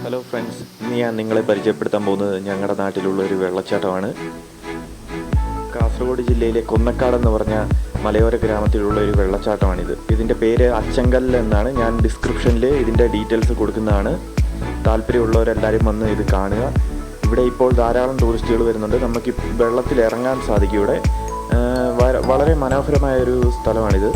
Hello friends, ഇന്ന് ഞാൻ നിങ്ങളെ പരിചയപ്പെടുത്താൻ പോകുന്നത് ഞങ്ങളുടെ നാട്ടിലുള്ള ഒരു വെള്ളച്ചാട്ടമാണ്. കാസർഗോഡ് ജില്ലയിലെ കൊന്നക്കാട് എന്ന് പറഞ്ഞ മലയോര ഗ്രാമത്തിലുള്ള ഒരു വെള്ളച്ചാട്ടമാണിത്. ഇതിൻ്റെ പേര് അച്ചങ്കല്ല് എന്നാണ്. ഞാൻ ഡിസ്ക്രിപ്ഷനിൽ ഇതിൻ്റെ ഡീറ്റെയിൽസ് കൊടുക്കുന്നതാണ്. താല്പര്യമുള്ളവരെല്ലാവരും വന്ന് ഇത് കാണുക. ഇവിടെ ഇപ്പോൾ ധാരാളം ടൂറിസ്റ്റുകൾ വരുന്നുണ്ട്. നമുക്ക് വെള്ളത്തിൽ ഇറങ്ങാൻ സാധിക്കും. ഇവിടെ വളരെ മനോഹരമായൊരു സ്ഥലമാണിത്.